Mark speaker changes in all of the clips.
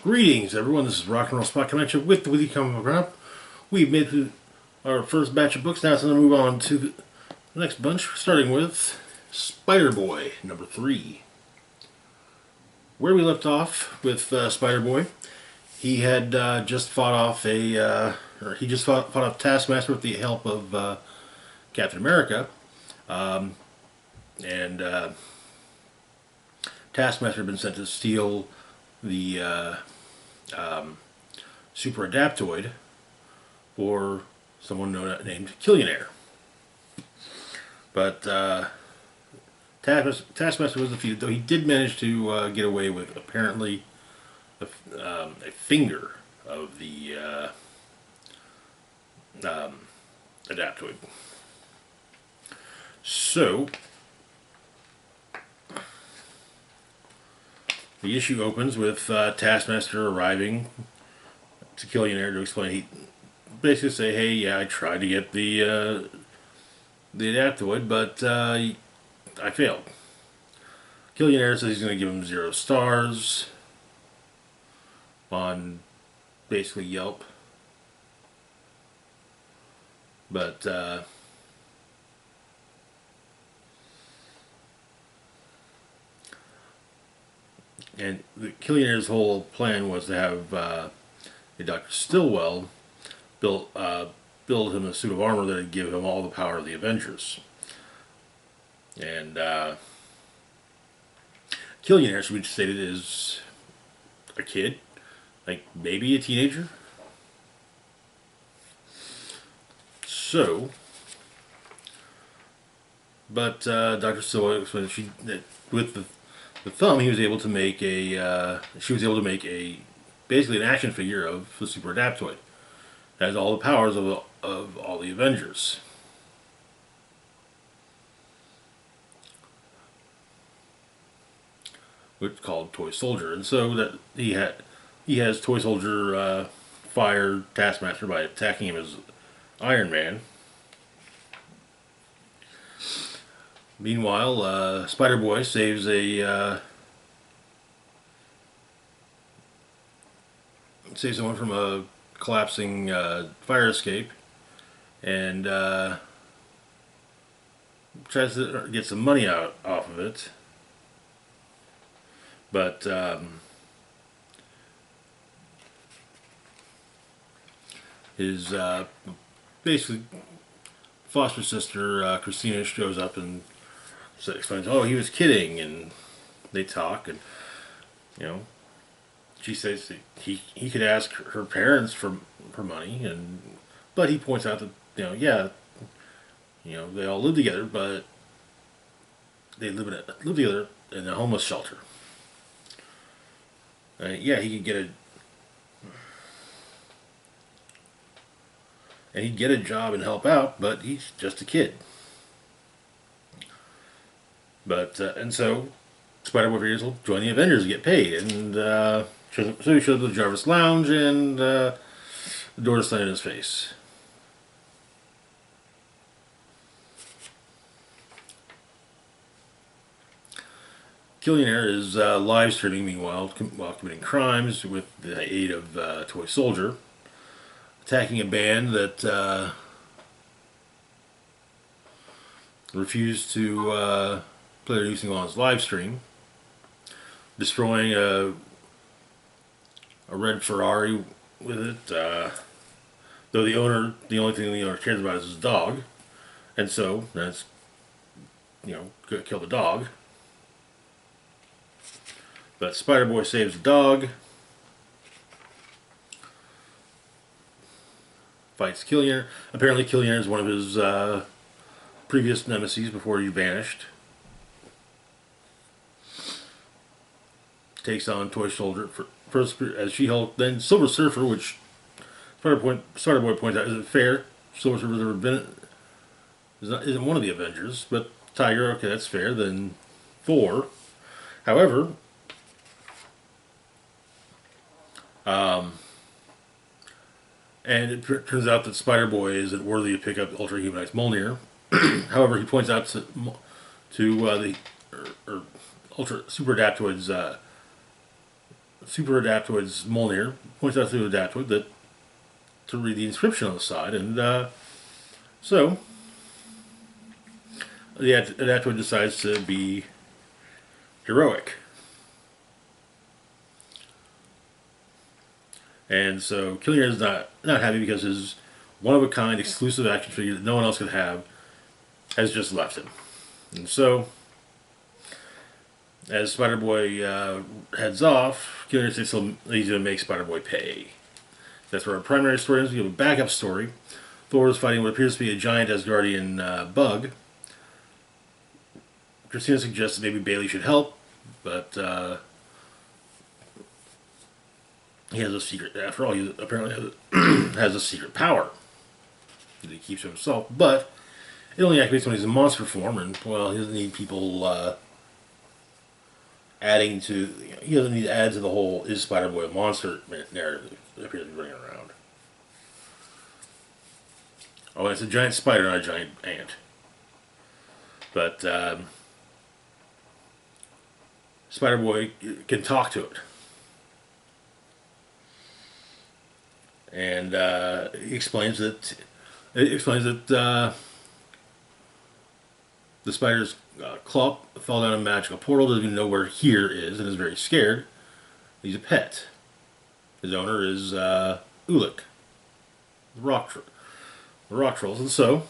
Speaker 1: Greetings, everyone. This is Rock and Roll Spot Convention with the Weekly Comic Book Wrap. We've made through our first batch of books now, so I'm going to move on to the next bunch, starting with Spider-Boy, number 3. Where we left off with Spider-Boy, he had just fought off Taskmaster with the help of Captain America, and Taskmaster had been sent to steal the super adaptoid for someone named Killionaire. But Taskmaster was defeated, though he did manage to get away with apparently a finger of the adaptoid. So the issue opens with Taskmaster arriving to Killionaire to explain. He basically say, "Hey, yeah, I tried to get the adaptoid, but I failed." Killionaire says he's going to give him 0 stars on basically Yelp, but and the Killionaire's whole plan was to have Dr. Stillwell build him a suit of armor that would give him all the power of the Avengers. And Killionaire, as we stated, is a kid, like maybe a teenager. So, but Dr. Stillwell explained that with the thumb, he was able to make she was able to make basically an action figure of the super adaptoid. It has all the powers of all the Avengers. Which is called Toy Soldier. And so that he has Toy Soldier fire Taskmaster by attacking him as Iron Man. Meanwhile, Spider-Boy saves someone from a collapsing fire escape, and tries to get some money off of it. But his basically foster sister Christina shows up and explains, "Oh, he was kidding," and they talk, and she says that he could ask her parents for money, but he points out that they all live together, but they live together in a homeless shelter. He could get a job and help out, but he's just a kid. But and so Spider-Boy figures will join the Avengers and get paid, and so he shows up to the Jarvis Lounge, and the door is slammed in his face. Killionaire is live streaming, meanwhile, while committing crimes with the aid of Toy Soldier, attacking a band that refused to play their new single on his live stream, destroying a red Ferrari with it. Though the only thing the owner cares about is his dog, and so that's kill the dog. But Spider-Boy saves the dog, fights Killionaire. Apparently Killionaire is one of his previous nemesis before he vanished. Takes on Toy Soldier first as She-Hulk, then Silver Surfer, which Spider-Boy points out isn't fair. Silver Surfer's never been isn't one of the Avengers, but Tiger, okay, that's fair. Then Thor, however. And it turns out that Spider-Boy isn't worthy to pick up Ultra Humanized Mjolnir. However, he points out to the Ultra Super Adaptoid's Super Adaptoid's Molnir points out to the Adaptoid that to read the inscription on the side, and so the Adaptoid decides to be heroic. And so Killian is not happy because his one-of-a-kind exclusive action figure that no one else could have has just left him. And so, as Spider-Boy heads off, Killian thinks he's going to make Spider-Boy pay. That's where our primary story is. We have a backup story. Thor is fighting what appears to be a giant Asgardian bug. Christina suggests that maybe Bailey should help, but he has a secret. After all, he apparently has a secret power that he keeps to himself. But it only activates when he's in monster form, and well, he doesn't need people adding to. He doesn't need to add to the whole "is Spider-Boy a monster" narrative that appears to be running around. Oh, and it's a giant spider, not a giant ant. But Spider-Boy can talk to it. And he explains that the spider's claw fell down a magical portal, doesn't even know where here is, and is very scared. He's a pet. His owner is Ulik, the rock trolls, and so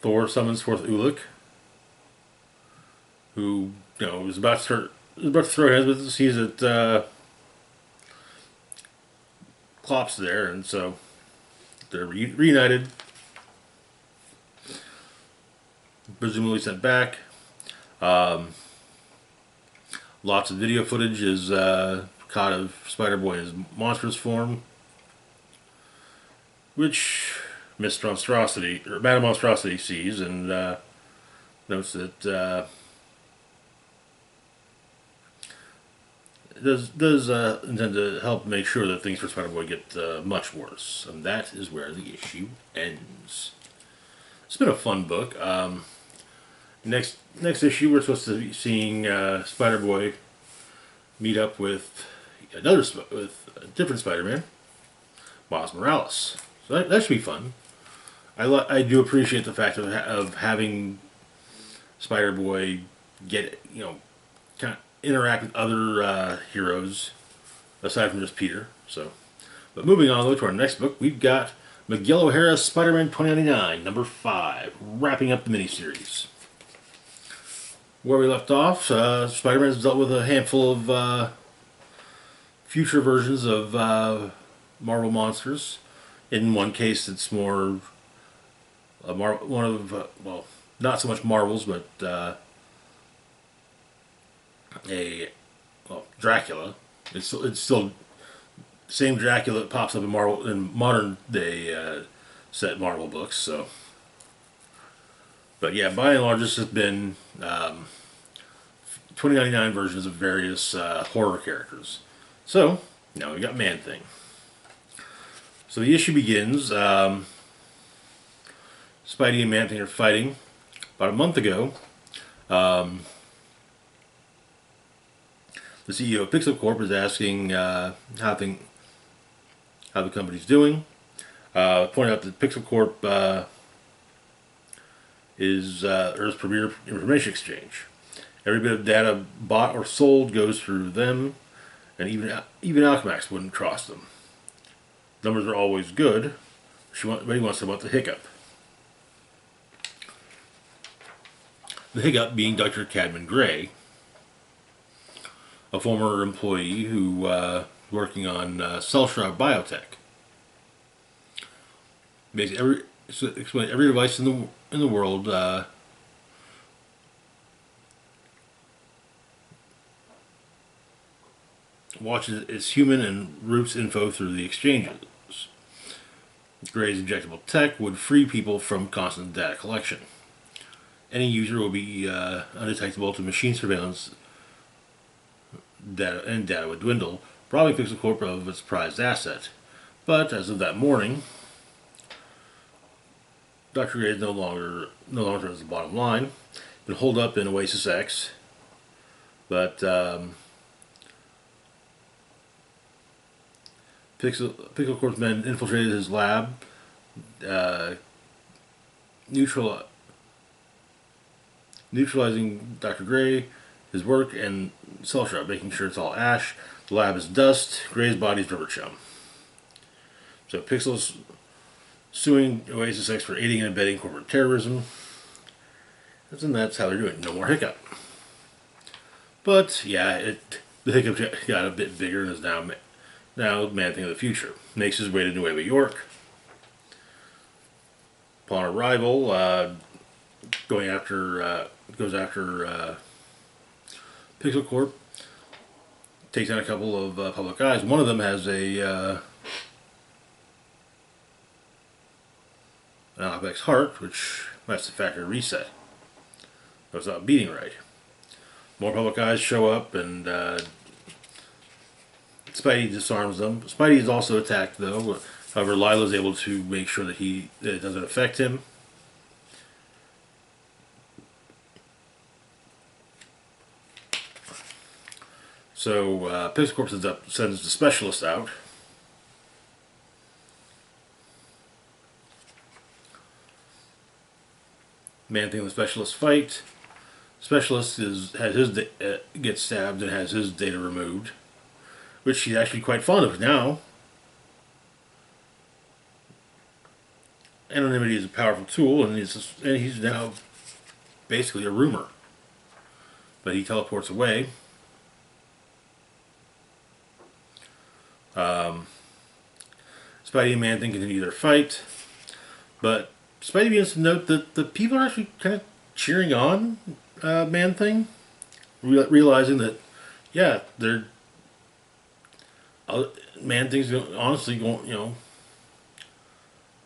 Speaker 1: Thor summons forth Ulik, who is about to throw hands, but sees that Klopp's there, and so they're reunited, presumably sent back. Lots of video footage is caught of Spider-Boy in his monstrous form, which Mr. Monstrosity, or Madam Monstrosity, sees and notes that does intend to help make sure that things for Spider-Boy get much worse, and that is where the issue ends. It's been a fun book. Next issue, we're supposed to be seeing Spider-Boy meet up with a different Spider-Man, Miles Morales. So that should be fun. I do appreciate the fact of having Spider-Boy get kind of interact with other heroes aside from just Peter. So, but moving on though to our next book, we've got Miguel O'Hara's Spider-Man 2099, number 5, wrapping up the miniseries. Where we left off, Spider-Man's dealt with a handful of future versions of Marvel monsters. In one case, it's more not so much Marvels, but Dracula. It's still same Dracula that pops up in modern day set Marvel books. So, but yeah, by and large, this has been 2099 versions of various horror characters. So now we got Man-Thing. So the issue begins. Spidey and Man-Thing are fighting. About a month ago, the CEO of Pixel Corp is asking how the company's doing. Pointing out that Pixel Corp is Earth's premier information exchange. Every bit of data bought or sold goes through them, and even Alchemax wouldn't cross them. Numbers are always good, but he wants to know about the hiccup. The hiccup being Dr. Cadman Gray, a former employee who working on Cell Shroud Biotech. Basically, every device in the world watches its human and routes info through the exchanges. Gray's injectable tech would free people from constant data collection. Any user will be undetectable to machine surveillance data, and data would dwindle, robbing Pixel Corp of its prized asset. But as of that morning, Dr. Gray is no longer as the bottom line. Been holed up in Oasis X, but Pixel Corp's men infiltrated his lab, uh, neutralizing Dr. Gray, his work, and Cell Shroud, making sure it's all ash. The lab is dust. Gray's body's rubber chum. So Pixel's suing Oasis X for aiding and abetting corporate terrorism. And that's how they're doing. No more hiccup. But yeah, the hiccup got a bit bigger and is now Man-Thing of the future. Makes his way to Nueva York. Upon arrival, goes after Pixel Corp. Takes out a couple of public guys. One of them has an Apex heart, which that's the factory reset. So it's not beating right. More public guys show up, and Spidey disarms them. Spidey is also attacked, though. However, Lila's able to make sure that it doesn't affect him. So Pixel Corp sends the specialist out. Man-Thing and the specialist fight. Specialist gets stabbed and has his data removed, which he's actually quite fond of now. Anonymity is a powerful tool, and he's now basically a rumor. But he teleports away. Spidey and Man-Thing continue their fight, but Spidey begins to note that the people are actually kind of cheering on Man-Thing, realizing that, yeah, Man-Thing's honestly going,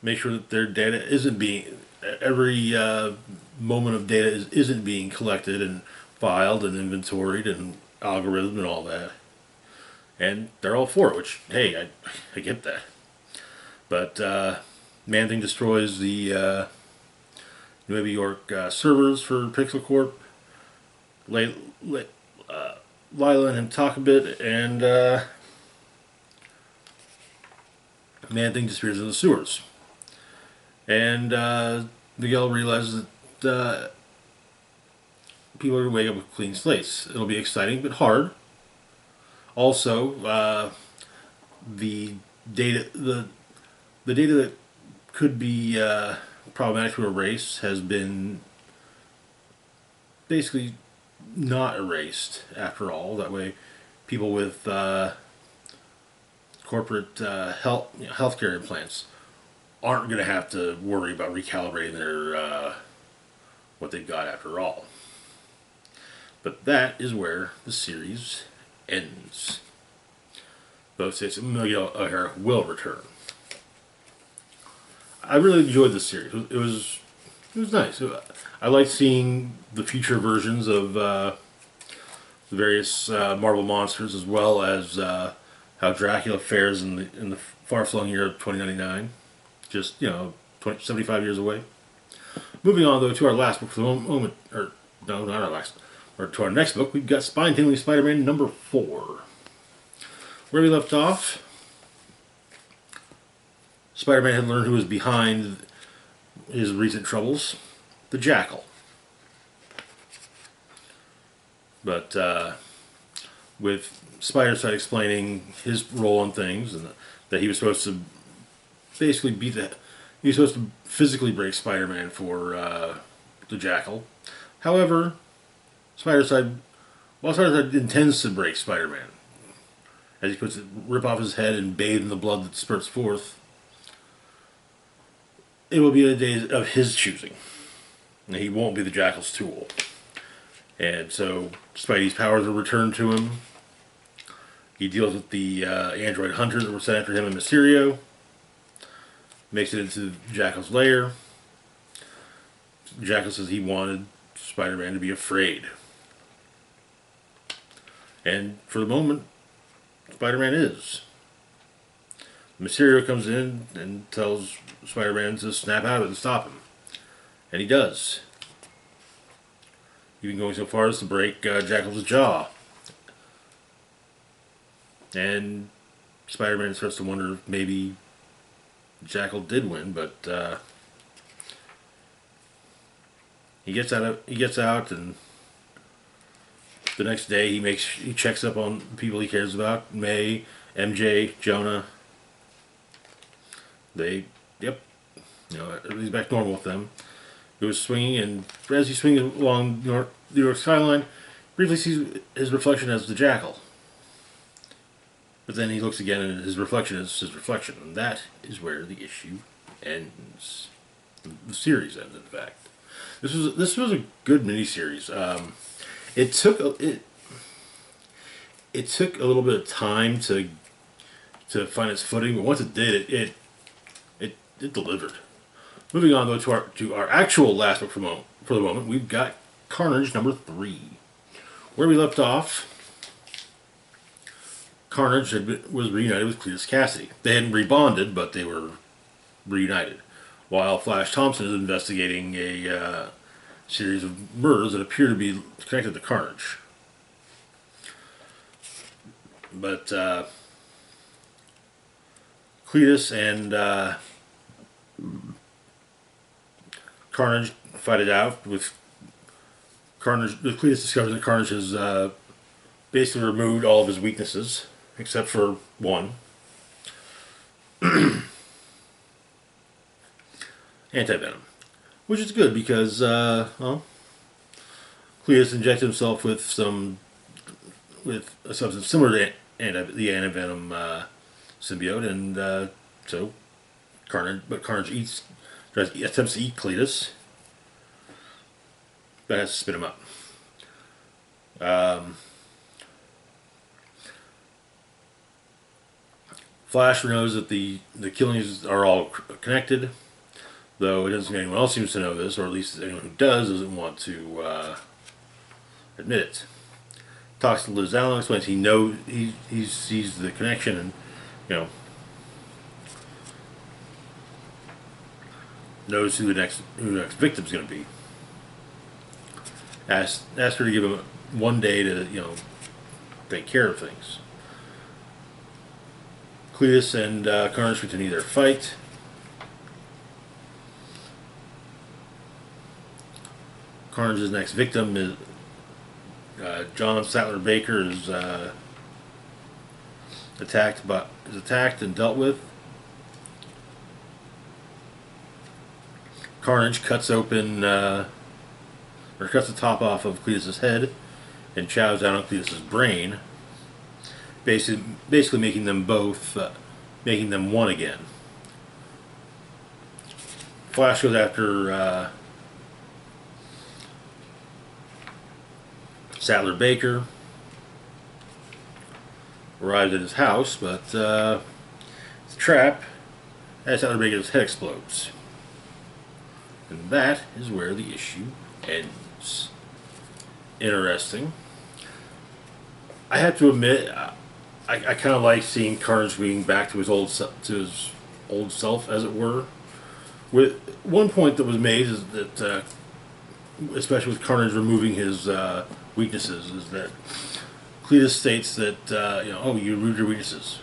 Speaker 1: make sure that their data isn't being, every moment of data isn't being collected and filed and inventoried and algorithmed and all that. And they're all for it, which, hey, I get that. But Man-Thing destroys the New York servers for Pixel Corp. Lila and him talk a bit, and Man-Thing disappears in the sewers. And Miguel realizes that people are going to wake up with clean slates. It'll be exciting, but hard. Also, the data that could be problematic to erase has been basically not erased after all. That way, people with corporate healthcare implants aren't going to have to worry about recalibrating their what they've got after all. But that is where the series ends. Both states Miguel O'Hara will return. I really enjoyed this series. It was nice. I liked seeing the future versions of the various Marvel monsters, as well as how Dracula fares in the far-flung year of 2099. Just 75 years away. Moving on though to our last book for the moment, or no, not our last. Or to our next book, we've got Spine-Tingling Spider-Man number 4. Where we left off, Spider-Man had learned who was behind his recent troubles, the Jackal. But with Spider-Side explaining his role in things, and that he was supposed to basically he was supposed to physically break Spider-Man for the Jackal. However, Spider-Side intends to break Spider-Man, as he puts it, rip off his head and bathe in the blood that spurts forth, it will be a day of his choosing. And he won't be the Jackal's tool. And so Spidey's powers are returned to him. He deals with the android hunters that were sent after him and Mysterio. Makes it into Jackal's lair. Jackal says he wanted Spider-Man to be afraid. And for the moment, Spider-Man is. Mysterio comes in and tells Spider-Man to snap out of it and stop him. And he does. Even going so far as to break Jackal's jaw. And Spider-Man starts to wonder if maybe Jackal did win, but he gets out, and the next day he checks up on people he cares about. May, MJ, Jonah. They, yep, everything's back normal with them. He was swinging, and as he's swinging along New York skyline, briefly sees his reflection as the Jackal. But then he looks again, and his reflection is his reflection, and that is where the issue ends. The series ends, in fact. This was a good miniseries. It took a little bit of time to find its footing, but once it did, it delivered. Moving on though to our actual last book for the moment, we've got Carnage number 3. Where we left off, Carnage was reunited with Cletus Cassidy. They hadn't rebonded, but they were reunited. While Flash Thompson is investigating a series of murders that appear to be connected to Carnage. But Cletus and Carnage fight it out with Carnage. Cletus discovers that Carnage has basically removed all of his weaknesses, except for one. Anti-venom. Which is good because, Cletus injected himself with a substance similar to the anti-venom symbiote, and so Carnage attempts to eat Cletus, but has to spit him up. Flash knows that the killings are all connected, though it doesn't seem anyone else seems to know this, or at least anyone who doesn't want to admit it. Talks to Liz Allen, explains he sees the connection, and knows who the next victim's going to be. Asked her to give him one day to take care of things. Cletus and Carnage continue their fight. Carnage's next victim is John Sattler Baker is attacked and dealt with. Carnage cuts the top off of Cletus's head and chows down on Cletus's brain, basically making them one again. Flash goes after Sattler Baker, arrives at his house, but it's a trap as Sattler Baker's head explodes. And that is where the issue ends. Interesting. I have to admit, I kind of like seeing Carnage being back to his old self, as it were. With one point that was made is that, especially with Carnage removing his weaknesses, is that Cletus states that you removed your weaknesses.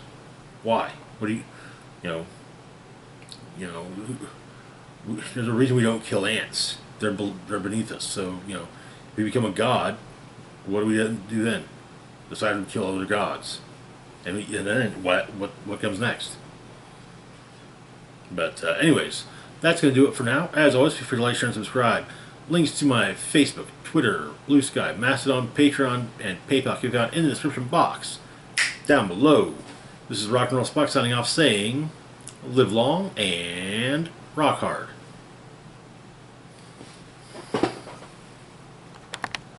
Speaker 1: Why? What do there's a reason we don't kill ants. They're beneath us. So if we become a god, what do we do then? Decide to kill other gods, and then what comes next? But anyways, that's going to do it for now. As always, feel free to like, share, and subscribe. Links to my Facebook, Twitter, Blue Sky, Mastodon, Patreon, and PayPal can be found in the description box down below. This is Rock and Roll Spock signing off, saying, live long and rock hard.